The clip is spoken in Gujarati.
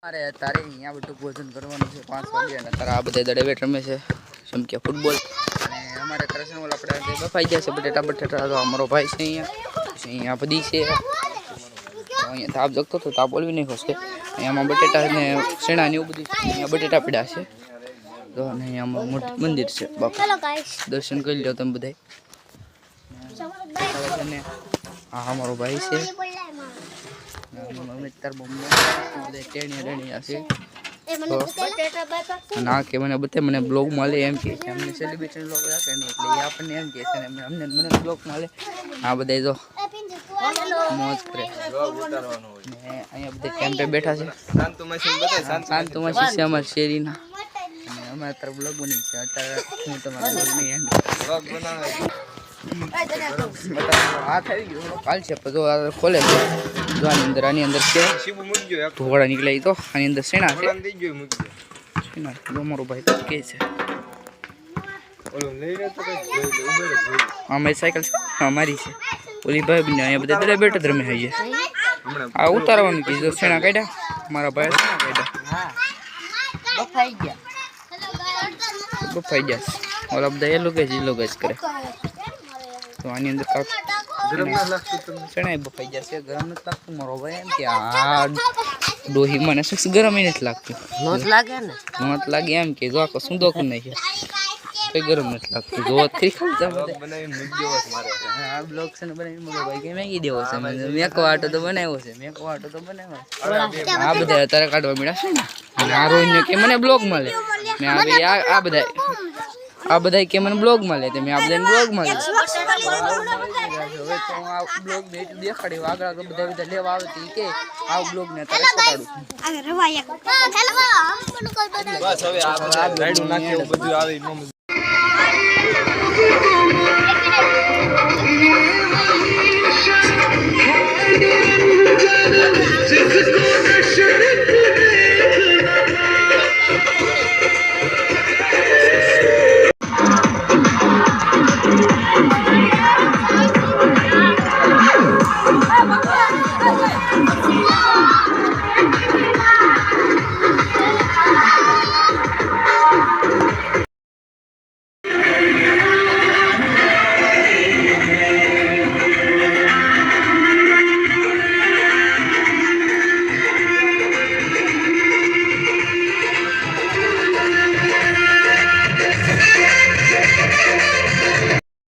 अरे तारे यहाँ बटुक भोजन करवानुं छे 5 वागे अने तारा आ बधा दड़े बेट रमे छे चमकिया फूटबॉल अने अमारे तरसण वाला आपणे बफाई गया छे बटेटा बटेटा तो अमारो भाई छे अहींया बधी छे अहींया ताप जगतो तो ताप ओलवी नाख्यो छे अहींयामां बटेटा ने सेणा ने एवुं बधुं अहींया बटेटा पड्या छे तो अने अहींयामां मोटुं मंदिर छे बापा दर्शन करी लो तमे बधाय आ अमारो भाई छे मित्र बम्बो बधे टेणिया टेणिया छे ना के मने बते मने ब्लॉग माले एम के हमने सेलिब्रेशन ब्लॉग राखे ने એટલે ઈ આપણને એમ કે છે ને અમને મને બ્લોગ માલે આ બધાય જો મોજ કરે બ્લોગ ઉતારવાનો હોય ને અહીંયા બધે કેમ્પે બેઠા છે શાંતુ માસી બતાય શાંતુ માસી છે અમાર શેરીના અને અમાર તર બ્લોગ બની છે અત્યારે હું તમારો બ્લોગ નહીં એન્ડ બ્લોગ બનાવે આ થઈ ગયો કાલ છે તો ખોલે છે જો આની અંદર છે શીબુ મૂકી ગયો ધોળા નીકળે તો આની અંદર સેણા છે દઈ ગયો મૂકી ગયો સેણા તો મારો ભાઈ તો કે છે ઓલો લઈને તો કઈ જોઈ લે ઉભરે જોઈ આ મારી સાયકલ છે અમારી છે ઓલી ભાઈ બને અહીંયા બધા દરે બેઠા ધરમે આવીએ આ ઉતારવાનું કીધું સેણા કાઢ્યા મારા ભાઈ સેણા કાઢ્યા હા બફાઈ ગયા ઓલા બધા એ લોકો જ કરે તો આની અંદર કાક गरम ना लागतो તમને ચણાઈ બફાઈ જશે ગરમ નથી લાગતું મારો ભાઈ એમ કે આ ડોહી મને સક્સ ગરમ નથી લાગતું નોત લાગે ને નોત લાગે એમ કે જો આખો સુંદો કર નાખે કોઈ ગરમ નથી લાગતું જો ખરી ખાતા બનાવીને મૂકી દેવો છે મારે આ બ્લોગ છે ને બનાવીને મારો ભાઈ કે મેગી દેવો છે મેકો આટો તો બનાવ્યો છે આ બધા અત્યારે કાઢવા મળ્યા છે ને અને આ રોહિને કે મને બ્લોગ મળે મેં આ બધા કે મને બ્લોગ મળે તે મેં આ બધાને બ્લોગ મળે હવે તો આ બ્લોગ ને દેખાડી આગળ બધા લેવા આવે તો કે આ બ્લોગ ને તારે પટાડું બસ હવે આ રાઈડું નાખે એવું બધું આવે નો